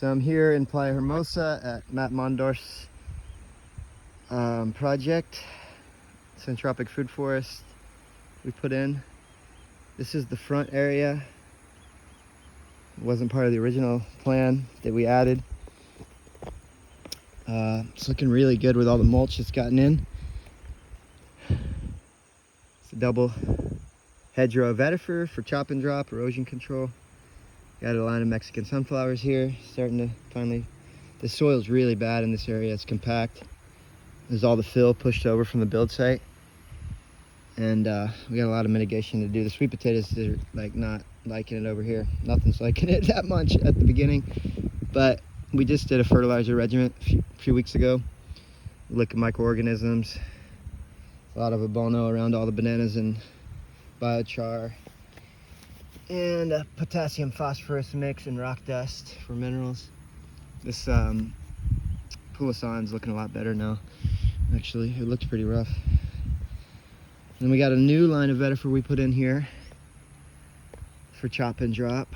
So I'm here in Playa Hermosa at Matt Mondorf's project, Syntropic food forest we put in. This is the front area. It wasn't part of the original plan that we added. It's looking really good with all the mulch that's gotten in. It's a double hedgerow vetiver for chop and drop, erosion control. Got a line of Mexican sunflowers here, starting to finally, the soil's really bad in this area. It's compact. There's all the fill pushed over from the build site. And we got a lot of mitigation to do. The sweet potatoes are like not liking it over here. Nothing's liking it that much at the beginning. But we just did a fertilizer regimen a few weeks ago. Look at microorganisms. A lot of abono around all the bananas and biochar. And a potassium phosphorus mix and rock dust for minerals. This Poulassan's looking a lot better now. Actually, it looks pretty rough. And we got a new line of vetiver we put in here for chop and drop.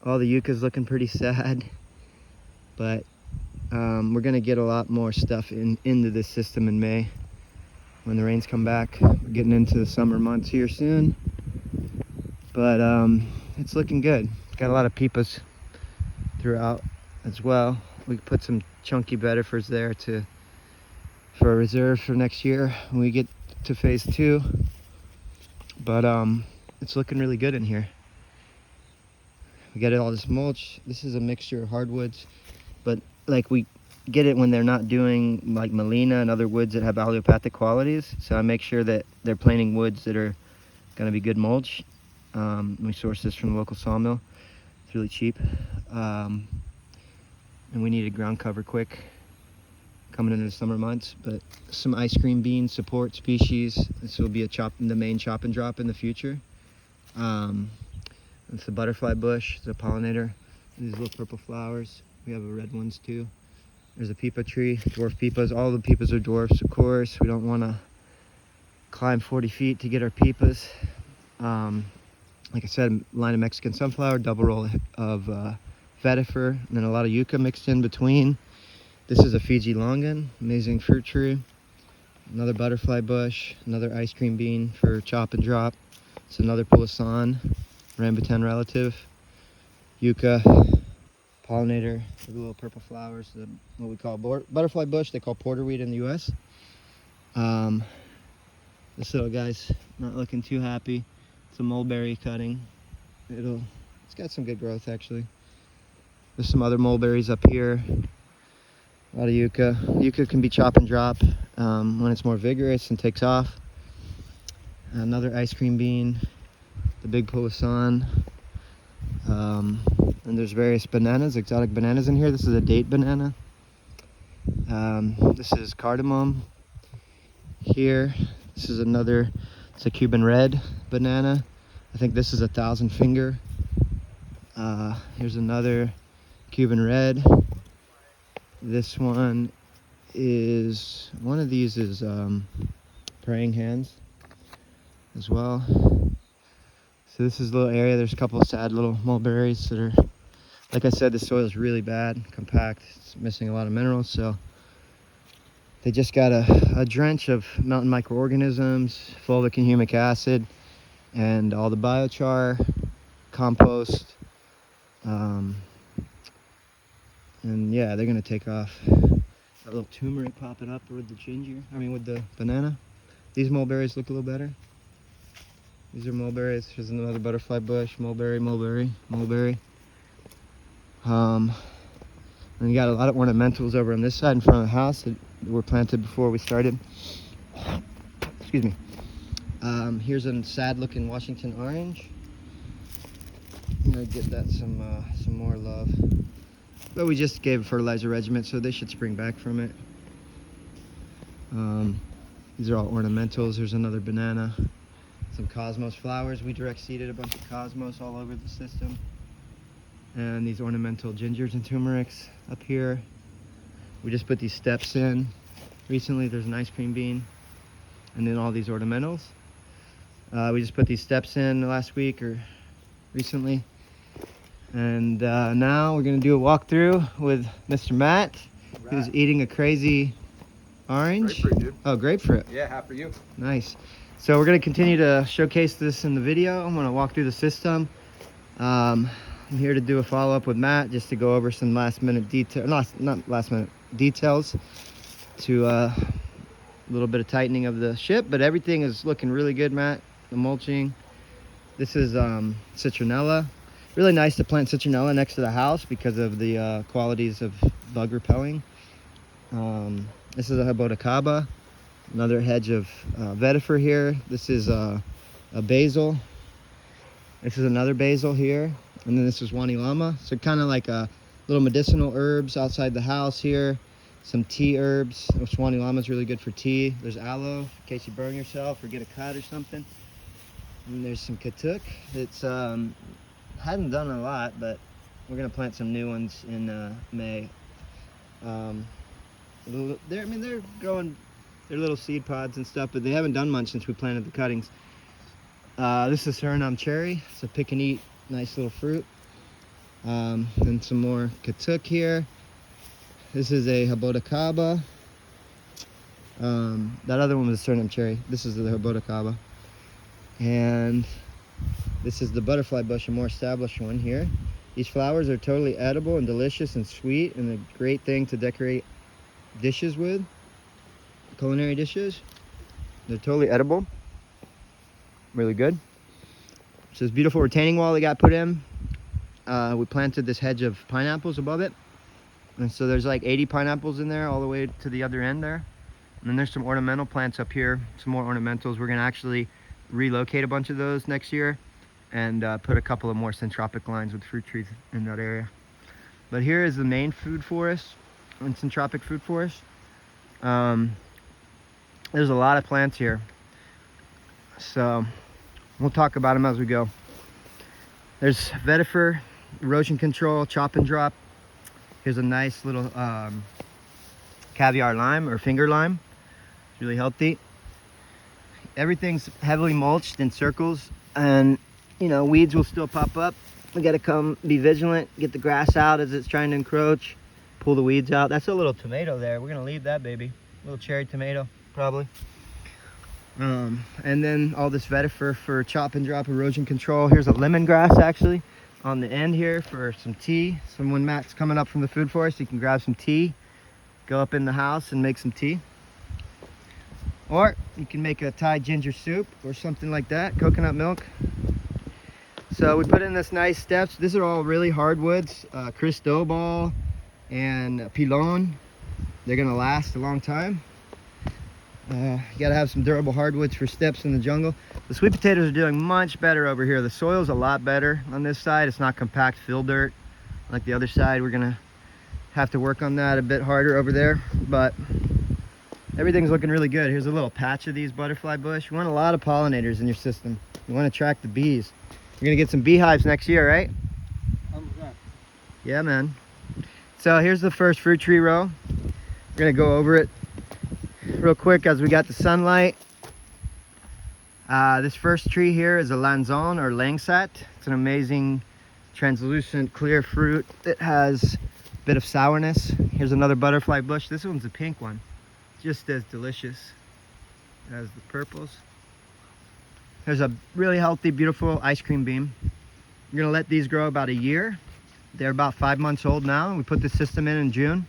All the yucca's looking pretty sad, but we're gonna get a lot more stuff into this system in May when the rains come back. We're getting into the summer months here soon, but it's looking good. Got a lot of peepas throughout as well. We put some chunky vetifers there for a reserve for next year when we get to phase 2. But it's looking really good in here. We got all this mulch. This is a mixture of hardwoods, but like we get it when they're not doing like Molina and other woods that have allelopathic qualities. So I make sure that they're planting woods that are going to be good mulch. We source this from the local sawmill. It's really cheap. And we needed ground cover quick coming into the summer months. But some ice cream bean support species. This will be the main chop and drop in the future. It's the butterfly bush, the pollinator. These little purple flowers. We have red ones too. There's a peepa tree, dwarf peepas. All the peepas are dwarfs, of course. We don't want to climb 40 feet to get our peepas. Like I said, line of Mexican sunflower, double row of vetiver, and then a lot of yucca mixed in between. This is a Fiji longan, amazing fruit tree. Another butterfly bush, another ice cream bean for chop and drop. It's another Poulassan, rambutan relative. Yucca, pollinator, the little purple flowers, what we call butterfly bush, they call porterweed in the US. This little guy's not looking too happy. It's a mulberry cutting. It's got some good growth actually. There's some other mulberries up here. A lot of yucca. Yucca can be chop and drop when it's more vigorous and takes off. Another ice cream bean, the big Poulassan. And there's various bananas, exotic bananas in here. This is a date banana. This is cardamom here. This is it's a Cuban red banana. I think this is 1,000 finger. Here's another Cuban red. This one of these is praying hands as well. So this is a little area. There's a couple of sad little mulberries that are, like I said, the soil is really bad, compact. It's missing a lot of minerals, so they just got a drench of mountain microorganisms, fulvic and humic acid, and all the biochar, compost, and yeah, they're gonna take off. That little turmeric popping up with the banana. These mulberries look a little better. These are mulberries. Here's another butterfly bush, mulberry. And you got a lot of ornamentals over on this side in front of the house that were planted before we started. Excuse me. Here's a sad-looking Washington orange. I'm gonna get that some more love. But we just gave a fertilizer regimen, so they should spring back from it. These are all ornamentals. There's another banana. Some cosmos flowers. We direct seeded a bunch of cosmos all over the system. And these ornamental gingers and turmerics up here. We just put these steps in recently. There's an ice cream bean, and then all these ornamentals. We just put these steps in last week or recently. And now we're gonna do a walkthrough with Mr. Matt, who's eating a crazy orange. Grapefruit, dude. Oh, grapefruit. Yeah, half for you. Nice. So we're gonna continue to showcase this in the video. I'm gonna walk through the system. I'm here to do a follow-up with Matt just to go over some last-minute detail, not last-minute details to a little bit of tightening of the ship, but everything is looking really good, Matt. The mulching. This is citronella. Really nice to plant citronella next to the house because of the qualities of bug repelling. This is a Habotacaba, another hedge of vetiver here. This is a basil. This is another basil here. And then this is Wanilama. So kind of like little medicinal herbs outside the house here. Some tea herbs. Wanilama is really good for tea. There's aloe in case you burn yourself or get a cut or something. And there's some katuk. It's hadn't done a lot, but we're gonna plant some new ones in May. They're growing. They're little seed pods and stuff, but they haven't done much since we planted the cuttings. This is Suriname cherry. It's a pick and eat, nice little fruit. Then some more katuk here. This is a Habotacaba. That other one was a Suriname cherry. This is the Habotacaba. And this is the butterfly bush, a more established one here. These flowers are totally edible and delicious and sweet, and a great thing to decorate dishes with, culinary dishes. They're totally edible. Really good. So this beautiful retaining wall that got put in. We planted this hedge of pineapples above it. And so there's like 80 pineapples in there all the way to the other end there. And then there's some ornamental plants up here, some more ornamentals. We're gonna actually relocate a bunch of those next year and put a couple of more Syntropic lines with fruit trees in that area. But here is the main food forest and Syntropic food forest. There's a lot of plants here, so we'll talk about them as we go. There's vetiver, erosion control, chop and drop. Here's a nice little caviar lime or finger lime. It's really healthy. Everything's heavily mulched in circles, and you know, weeds will still pop up. We gotta come be vigilant, get the grass out as it's trying to encroach, pull the weeds out. That's a little tomato there. We're gonna leave that baby. Little cherry tomato, probably. And then all this vetiver for chop and drop erosion control. Here's a lemongrass actually on the end here for some tea. So when Matt's coming up from the food forest, you can grab some tea, go up in the house and make some tea. Or you can make a Thai ginger soup or something like that, coconut milk. So we put in this nice steps. These are all really hardwoods, Cristobal and Pilon. They're gonna last a long time. You gotta have some durable hardwoods for steps in the jungle. The sweet potatoes are doing much better over here. The soil's a lot better on this side. It's not compact fill dirt like the other side. We're gonna have to work on that a bit harder over there, but everything's looking really good. Here's a little patch of these butterfly bush. You want a lot of pollinators in your system. You want to attract the bees. You're gonna get some beehives next year, right? Yeah, man. So here's the first fruit tree row. We're gonna go over it real quick as we got the sunlight. This first tree here is a Lanzon or Langsat. It's an amazing translucent clear fruit that has a bit of sourness. Here's another butterfly bush. This one's a pink one. Just as delicious as the purples. There's a really healthy, beautiful ice cream bean. We're gonna let these grow about a year. They're about 5 months old now. We put the system in June.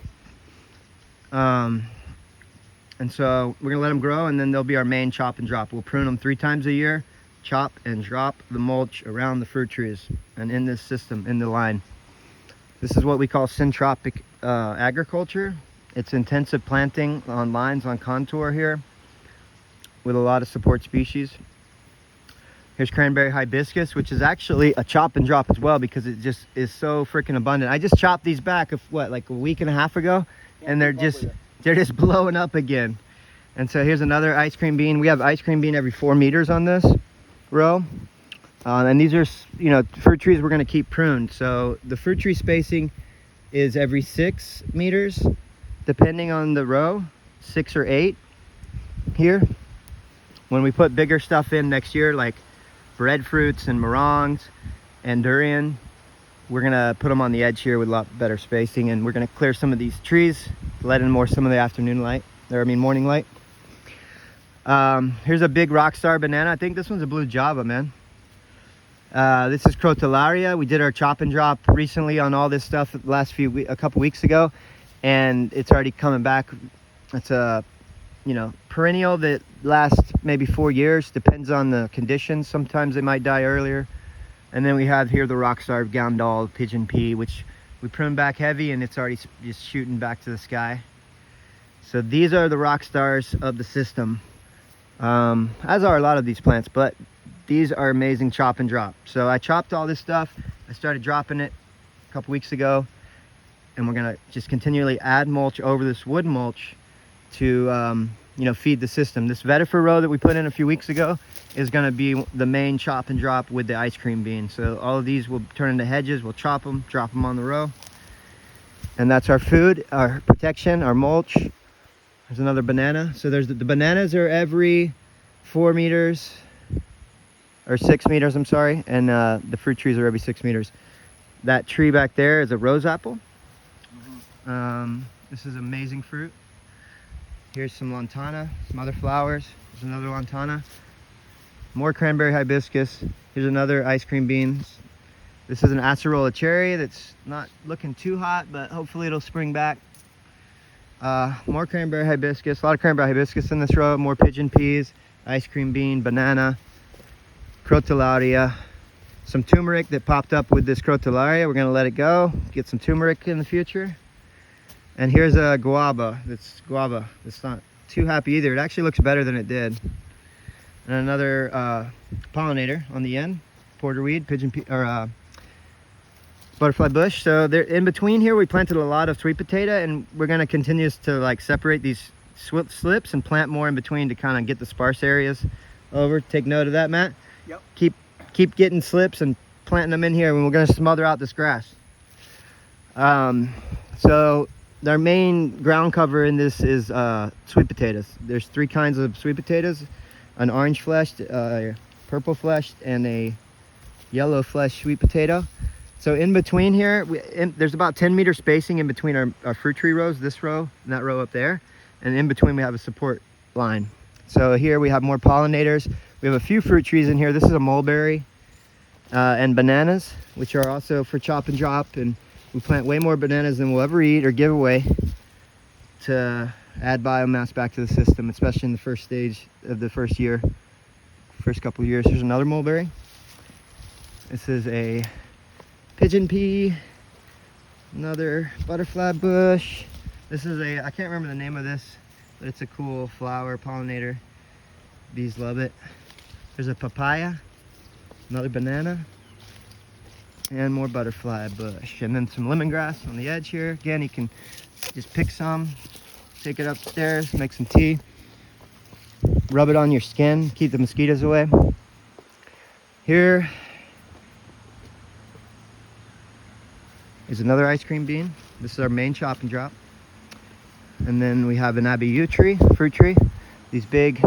And so we're gonna let them grow, and then they'll be our main chop and drop. We'll prune them 3 times a year, chop and drop the mulch around the fruit trees and in this system, in the line. This is what we call Syntropic agriculture. It's intensive planting on lines on contour here with a lot of support species. Here's cranberry hibiscus, which is actually a chop and drop as well because it just is so freaking abundant. I just chopped these back like a week and a half ago, and they're just blowing up again. And so here's another ice cream bean. We have ice cream bean every 4 meters on this row. And these are, you know, fruit trees we're gonna keep pruned. So the fruit tree spacing is every 6 meters, depending on the row, 6 or 8 here. When we put bigger stuff in next year, like breadfruits and meringues and durian, we're gonna put them on the edge here with a lot better spacing, and we're gonna clear some of these trees, let in some of the afternoon light, or I mean morning light. Here's a big rockstar banana. I think this one's a blue java, man. This is Crotalaria. We did our chop and drop recently on all this stuff a couple weeks ago, and it's already coming back. It's a perennial that lasts maybe 4 years, depends on the conditions. Sometimes they might die earlier. And then we have here the rockstar Gandal pigeon pea, which we pruned back heavy, and it's already just shooting back to the sky. So these are the rock stars of the system, as are a lot of these plants, but these are amazing chop and drop. So I chopped all this stuff. I started dropping it a couple weeks ago, and we're gonna just continually add mulch over this wood mulch to feed the system. This vetiver row that we put in a few weeks ago is gonna be the main chop and drop with the ice cream bean. So all of these will turn into hedges. We'll chop them, drop them on the row, and that's our food, our protection, our mulch. There's another banana. So there's the bananas are every 4 meters. Or 6 meters, I'm sorry, and the fruit trees are every 6 meters. That tree back there is a rose apple. This is amazing fruit. Here's some lantana, some other flowers. There's another lantana. More cranberry hibiscus. Here's another ice cream beans. This is an acerola cherry that's not looking too hot, but hopefully it'll spring back. More cranberry hibiscus, a lot of cranberry hibiscus in this row. More pigeon peas, ice cream bean, banana. Crotalaria, some turmeric that popped up with this Crotalaria. We're gonna let it go, get some turmeric in the future. And here's a guava. It's not too happy either. It actually looks better than it did. And another pollinator on the end, porterweed, butterfly bush. So they're in between here. We planted a lot of sweet potato, and we're gonna continue to separate these slips and plant more in between to kind of get the sparse areas over. Take note of that, Matt. Yep. Keep getting slips and planting them in here, and we're going to smother out this grass. So our main ground cover in this is sweet potatoes. There's 3 kinds of sweet potatoes: an orange fleshed, purple fleshed, and a yellow fleshed sweet potato. So in between here, there's about 10-meter spacing in between our fruit tree rows, this row and that row up there, and in between we have a support line. So here we have more pollinators. We have a few fruit trees in here. This is a mulberry and bananas, which are also for chop and drop. And we plant way more bananas than we'll ever eat or give away to add biomass back to the system, especially in the first stage of the first couple of years. Here's another mulberry. This is a pigeon pea, another butterfly bush. This is I can't remember the name of this, but it's a cool flower pollinator. Bees love it. There's a papaya, another banana, and more butterfly bush. And then some lemongrass on the edge here. Again, you can just pick some, take it upstairs, make some tea, rub it on your skin, keep the mosquitoes away. Here is another ice cream bean. This is our main chop and drop. And then we have an abiyu tree, fruit tree. These big,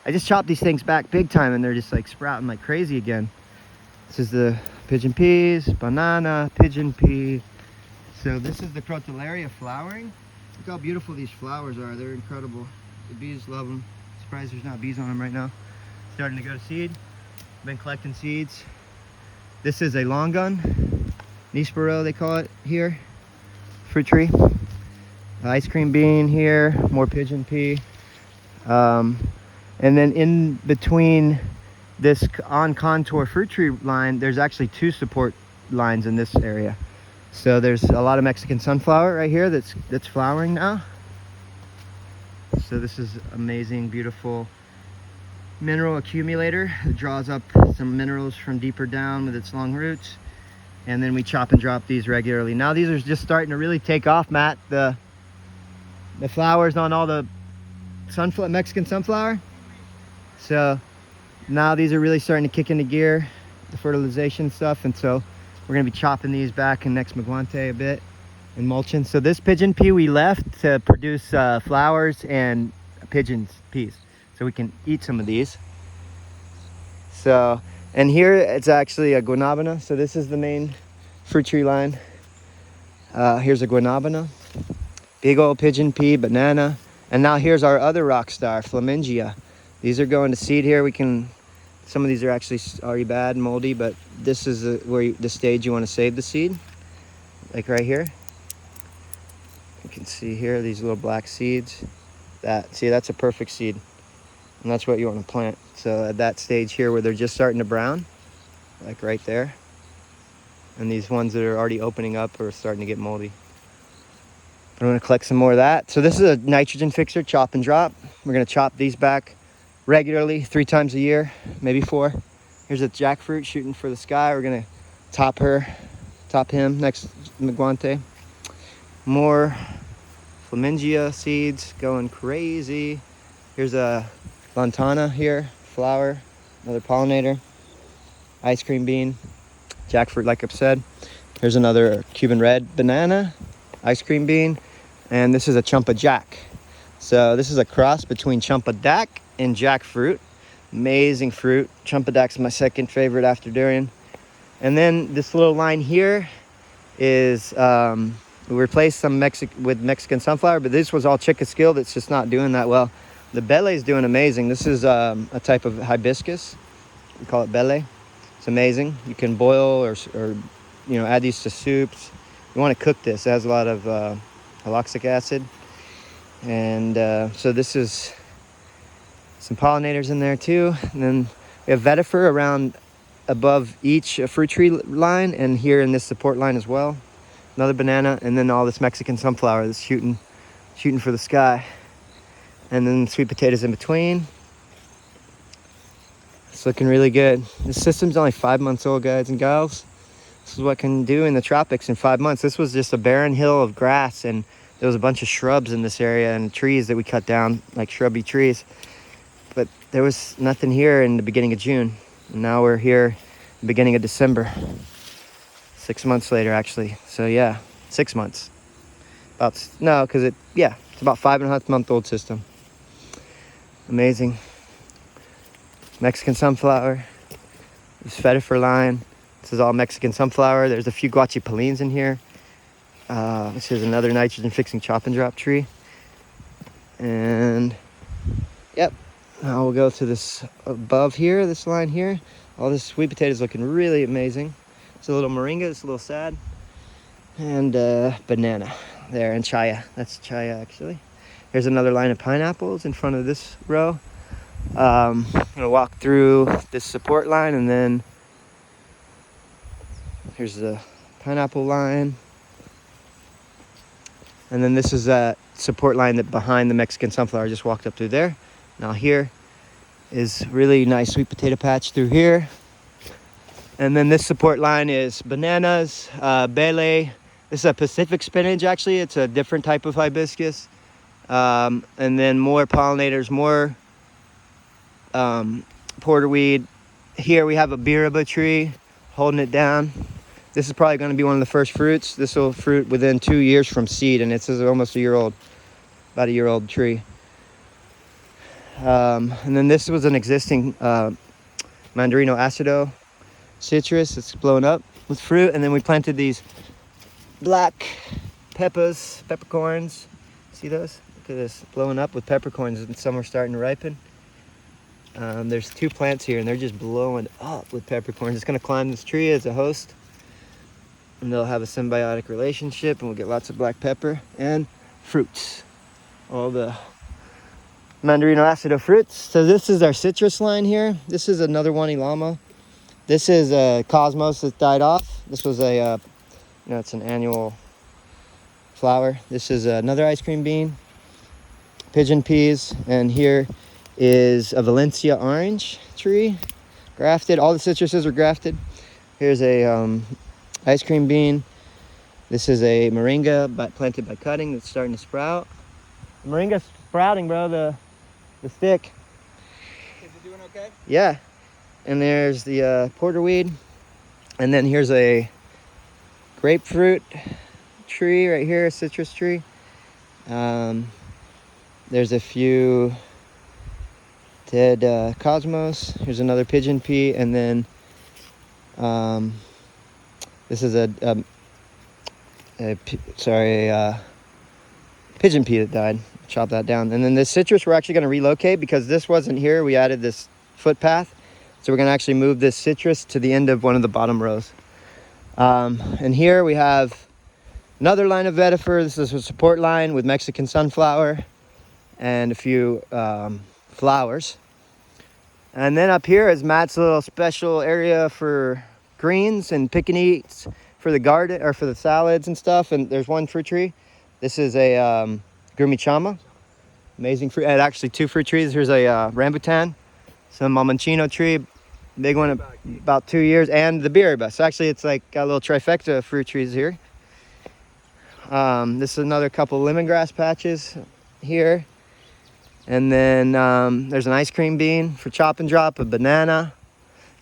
I just chopped these things back big time, and they're just sprouting like crazy again. This is the pigeon peas, banana, pigeon pea. So this is the Crotalaria flowering. Look how beautiful these flowers are. They're incredible. The bees love them. Surprised there's not bees on them right now. Starting to go to seed. Been collecting seeds. This is a long gun, Nispero they call it here. Fruit tree. Ice cream bean here, more pigeon pea. And then in between this on contour fruit tree line, there's actually 2 support lines in this area. So there's a lot of Mexican sunflower right here that's flowering now. So this is amazing, beautiful mineral accumulator. It draws up some minerals from deeper down with its long roots. And then we chop and drop these regularly. Now these are just starting to really take off, Matt. The flowers on all the Mexican sunflower. So now these are really starting to kick into gear, the fertilization stuff. And so we're gonna be chopping these back in next Maguante a bit and mulching. So this pigeon pea we left to produce flowers and pigeon's peas. So we can eat some of these. So, and here it's actually a guanabana. So this is the main fruit tree line. Here's a guanabana, big old pigeon pea, banana. And now here's our other rock star, flamingia. These are going to seed here. Some of these are actually already bad, moldy, but this is the stage you want to save the seed. Like right here. You can see here, these little black seeds. That's a perfect seed. And that's what you want to plant. So at that stage here where they're just starting to brown, like right there. And these ones that are already opening up are starting to get moldy. But I'm gonna collect some more of that. So this is a nitrogen fixer, chop and drop. We're gonna chop these back regularly, 3 times a year, maybe 4. Here's a jackfruit shooting for the sky. We're gonna top him next Miguante. More flamingia seeds going crazy. Here's a lantana here, flower, another pollinator, ice cream bean, jackfruit like I've said. Here's another Cuban red banana, ice cream bean, and this is a champa jack. So this is a cross between champa dak and jackfruit. Amazing fruit. Champa dak's my second favorite after durian. And then this little line here is we replaced some with Mexican sunflower, but this was all Chicaskill that's just not doing that well. The bele is doing amazing. This is a type of hibiscus. We call it bele. It's amazing. You can boil or add these to soups. You want to cook this. It has a lot of haloxic acid. And so this is some pollinators in there too. And then we have vetiver around above each fruit tree line, and here in this support line as well. Another banana, and then all this Mexican sunflower that's shooting for the sky. And then sweet potatoes in between. It's looking really good. This system's only 5 months old, guys and gals. This is what can do in the tropics in 5 months. This was just a barren hill of grass, and there was a bunch of shrubs in this area and trees that we cut down, like shrubby trees. But there was nothing here in the beginning of June. And now we're here beginning of December. 6 months later, actually. So yeah, 6 months. It's about 5.5 month old system. Amazing. Mexican sunflower. This vetiver line. This is all Mexican sunflower. There's a few guachipalines in here. This is another nitrogen fixing chop and drop tree. And yep. Now we'll go to this above here, this line here. All this sweet potato is looking really amazing. It's a little moringa, it's a little sad. And banana there, and chaya. That's chaya actually. Here's another line of pineapples in front of this row. I'm gonna walk through this support line, and then here's the pineapple line. And then this is that support line that behind the Mexican sunflower. I just walked up through there. Now here is really nice sweet potato patch through here. And then this support line is bananas, bele. This is a Pacific spinach, actually. It's a different type of hibiscus. And then more pollinators, more porterweed. Here we have a biraba tree holding it down. This is probably going to be one of the first fruits. This will fruit within 2 years from seed, and it's almost a year old, about a year old tree. And then this was an existing Mandarino acido citrus. It's blown up with fruit, and then we planted these black peppercorns. See those? Look at this, blowing up with peppercorns, and some are starting to ripen. There's 2 plants here, and they're just blowing up with peppercorns. It's going to climb this tree as a host, and they'll have a symbiotic relationship, and we'll get lots of black pepper and fruits. All the Mandarino acido fruits. So this is our citrus line here. This is another one, Ilama. This is a Cosmos that died off. This was it's an annual flower. This is another ice cream bean, pigeon peas, and here is a Valencia orange tree, grafted. All the citruses are grafted. Here's a ice cream bean. This is a moringa planted by cutting that's starting to sprout. The moringa's sprouting, bro. The stick. Is it doing okay? Yeah. And there's the porterweed. And then here's a grapefruit tree right here, a citrus tree. There's a few dead Cosmos. Here's another pigeon pea, and then This is a pigeon pea that died. Chop that down. And then this citrus we're actually going to relocate because this wasn't here. We added this footpath. So we're going to actually move this citrus to the end of one of the bottom rows. And here we have another line of vetiver. This is a support line with Mexican sunflower and a few flowers. And then up here is Matt's little special area for greens and pick and eats for the garden or for the salads and stuff. And there's one fruit tree. This is a gurumichama, amazing fruit. And actually 2 fruit trees. Here's a rambutan, some mamanchino tree, big one about 2 years, and the biribus. So actually it's like got a little trifecta of fruit trees here. This is another couple lemongrass patches here. And then there's an ice cream bean for chop and drop, a banana.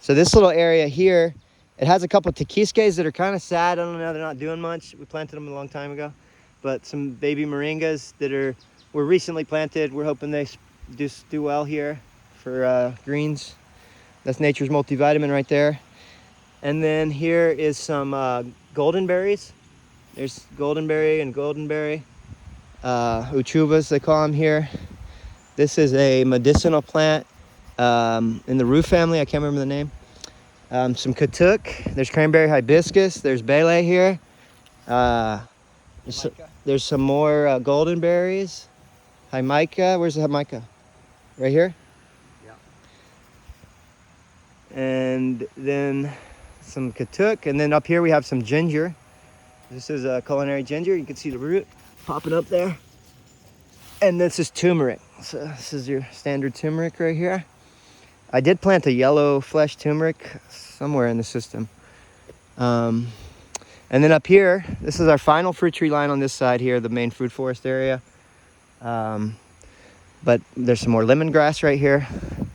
So this little area here, it has a couple tequisques that are kind of sad. I don't know, they're not doing much. We planted them a long time ago. But some baby moringas that were recently planted. We're hoping they do well here for greens. That's nature's multivitamin right there. And then here is some golden berries. There's goldenberry and goldenberry. Uchubas, they call them here. This is a medicinal plant in the rue family. I can't remember the name. Some katuk. There's cranberry hibiscus. There's bele here. There's some more golden berries. Jamaica. Where's the Jamaica? Right here? Yeah. And then some katuk. And then up here we have some ginger. This is a culinary ginger. You can see the root popping up there. And this is turmeric. So this is your standard turmeric right here. I did plant a yellow flesh turmeric somewhere in the system. And then up here, this is our final fruit tree line on this side here, the main fruit forest area. But there's some more lemongrass right here,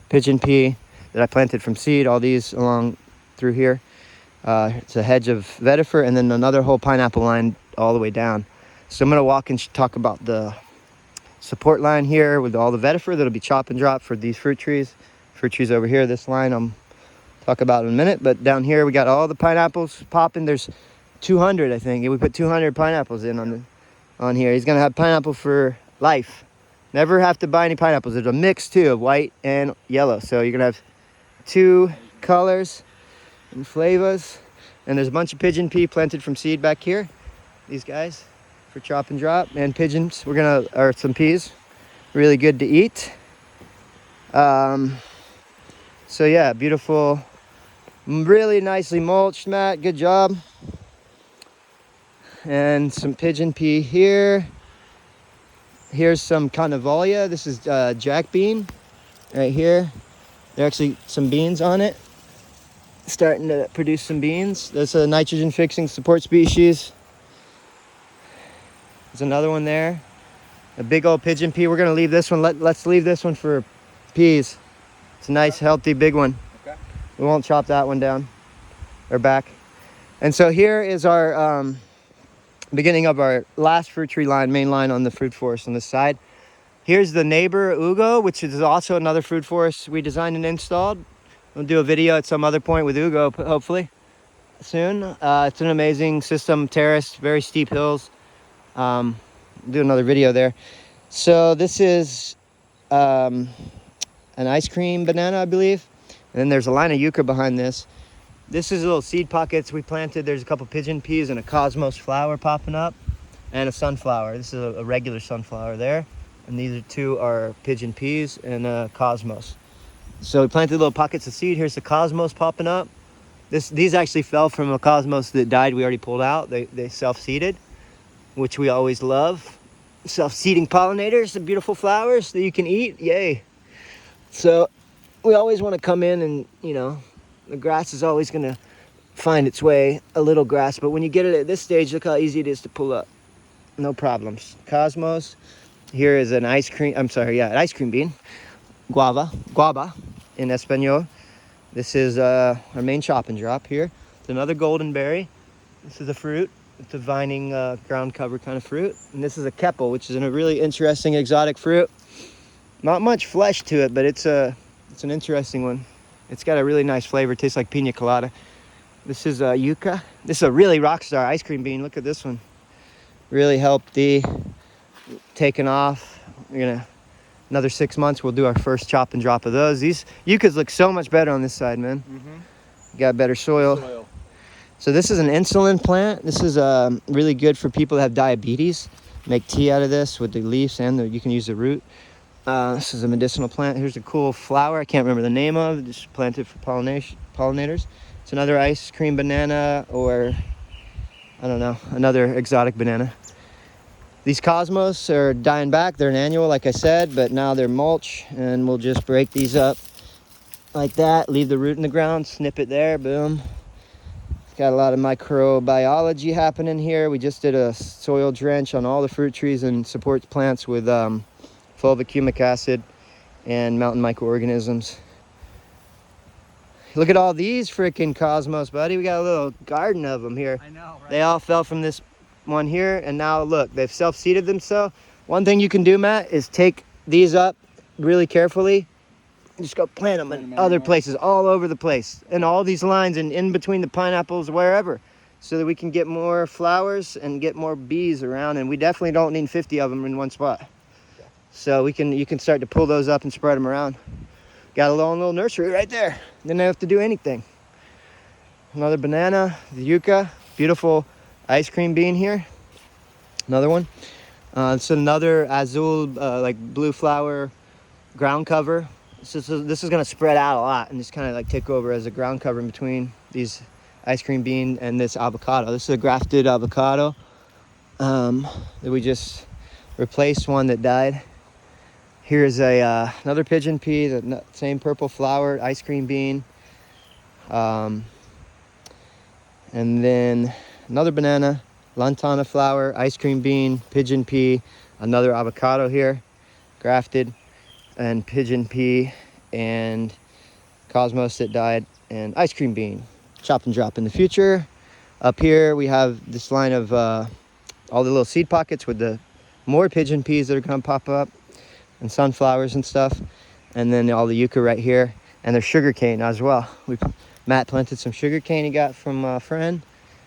pigeon pea that I planted from seed, all these along through here. It's a hedge of vetiver, and then another whole pineapple line all the way down. So I'm gonna walk and talk about the support line here with all the vetiver that'll be chop and drop for these fruit trees. Fruit trees over here, this line I'll talk about in a minute. But down here we got all the pineapples popping. There's 200, I think. We put 200 pineapples in on here. He's gonna have pineapple for life. Never have to buy any pineapples. There's a mix too of white and yellow. So you're gonna have 2 colors and flavors. And there's a bunch of pigeon pea planted from seed back here. These guys for chop and drop, and pigeons. Or some peas, really good to eat. So yeah, beautiful, really nicely mulched, Matt. Good job. And some pigeon pea here. Here's some carnivora. This is jack bean right here. There are actually some beans on it. Starting to produce some beans. That's a nitrogen fixing support species. There's another one there. A big old pigeon pea. We're gonna leave this one. Let's leave this one for peas. It's a nice, healthy, big one. Okay. We won't chop that one down or back. And so here is our beginning of our last fruit tree line, main line on the fruit forest on this side. Here's the neighbor Ugo, which is also another fruit forest we designed and installed. We'll do a video at some other point with Ugo, hopefully soon. It's an amazing system, terraced, very steep hills. Do another video there. So this is an ice cream banana, I believe. And then there's a line of yucca behind this. This is little seed pockets we planted. There's a couple pigeon peas and a cosmos flower popping up, and a sunflower. This is a regular sunflower there. And these 2 are pigeon peas and a cosmos. So we planted little pockets of seed. Here's the cosmos popping up. These actually fell from a cosmos that died. We already pulled out. They self-seeded, which we always love. Self-seeding pollinators, the beautiful flowers that you can eat. Yay. So we always want to come in and, the grass is always going to find its way, a little grass. But when you get it at this stage, look how easy it is to pull up. No problems. Cosmos. Here is an ice cream bean. Guava in Espanol. This is our main chop and drop here. It's another golden berry. This is a fruit. It's a vining ground cover kind of fruit. And this is a keppel, which is a really interesting exotic fruit. Not much flesh to it, but it's an interesting one. It's got a really nice flavor. It tastes like pina colada. This is yucca. This is a really rock star ice cream bean. Look at this one. Really healthy, taking off. We're gonna, another 6 months, we'll do our first chop and drop of those. These yuccas look so much better on this side, man. Got better soil. So this is an insulin plant. This is really good for people that have diabetes. Make tea out of this with the leaves, and you can use the root. This is a medicinal plant. Here's a cool flower I can't remember the name of. Just planted for pollinators. It's another ice cream banana, or I don't know, another exotic banana. These cosmos are dying back. They're an annual, like I said, but now they're mulch, and we'll just break these up like that, leave the root in the ground, snip it there, boom. It's got a lot of microbiology happening here. We just did a soil drench on all the fruit trees and support plants with fulvic humic acid and mountain microorganisms. Look at all these freaking cosmos, buddy. We got a little garden of them here. I know, right? They all fell from this one here, and now look, they've self-seeded themselves. One thing you can do, Matt, is take these up really carefully and just go plant them in other places all over the place, and all these lines and in between the pineapples, wherever, so that we can get more flowers and get more bees around. And we definitely don't need 50 of them in one spot. So you can start to pull those up and spread them around. Got a little nursery right there. Didn't have to do anything. Another banana, the yucca, beautiful ice cream bean here. Another one. It's another azul, like blue flower ground cover. This is gonna spread out a lot and just kind of like take over as a ground cover in between these ice cream bean and this avocado. This is a grafted avocado that we just replaced one that died. Here's another pigeon pea, the same purple flower, ice cream bean. And then another banana, lantana flower, ice cream bean, pigeon pea, another avocado here, grafted, and pigeon pea, and cosmos that died, and ice cream bean. Chop and drop in the future. Up here we have this line of all the little seed pockets with the more pigeon peas that are gonna pop up, and sunflowers and stuff, and then all the yucca right here, and there's sugar cane as well. Matt planted some sugar cane he got from a friend,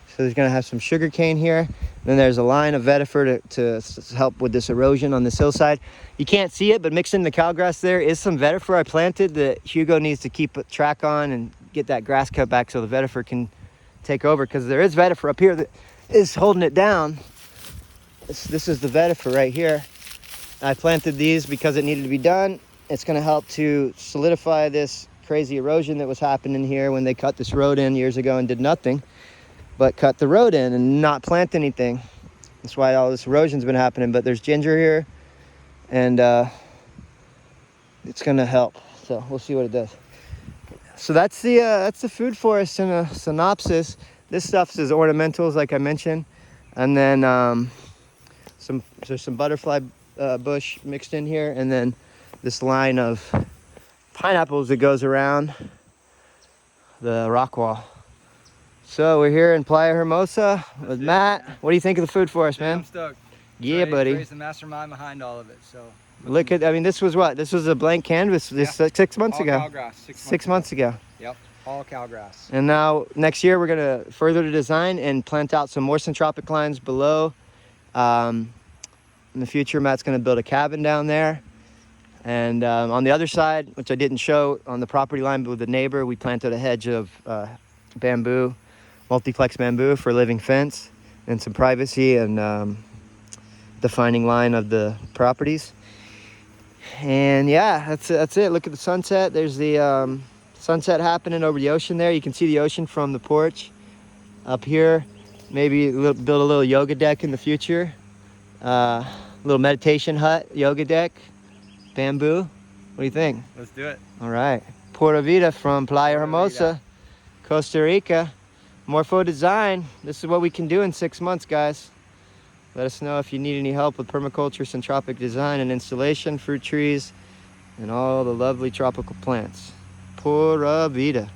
so there's gonna have some sugar cane here. Then there's a line of vetiver to help with this erosion on this hillside. You can't see it, but mixed in the cow grass there is some vetiver I planted that Hugo needs to keep a track on and get that grass cut back so the vetiver can take over, because there is vetiver up here that is holding it down. This is the vetiver right here. I planted these because it needed to be done. It's going to help to solidify this crazy erosion that was happening here when they cut this road in years ago and did nothing but cut the road in and not plant anything. That's why all this erosion's been happening. But there's ginger here, and it's going to help. So we'll see what it does. So that's the food forest in a synopsis. This stuff is ornamentals, like I mentioned, and then there's some butterfly bush mixed in here, and then this line of pineapples that goes around the rock wall. So we're here in Playa Hermosa with Matt. What do you think of the food forest, man? I'm stoked. Yeah, buddy. Trey's the mastermind behind all of it. So look at, I mean, this was what? This was a blank canvas this 6 months all ago. Cow grass, 6 months ago. Yep, all cow grass. And now next year we're gonna further the design and plant out some more syntropic lines below. In the future, Matt's gonna build a cabin down there. And on the other side, which I didn't show, on the property line with the neighbor, we planted a hedge of bamboo, multiplex bamboo for living fence and some privacy and defining line of the properties. And yeah, that's it. Look at the sunset. There's the sunset happening over the ocean there. You can see the ocean from the porch. Up here, maybe build a little yoga deck in the future. Little meditation hut, yoga deck, bamboo. What do you think? Let's do it. All right. Pura Vida from Playa Hermosa, Costa Rica. Morpho Design. This is what we can do in 6 months, guys. Let us know if you need any help with permaculture, syntropic design and installation, fruit trees, and all the lovely tropical plants. Pura Vida.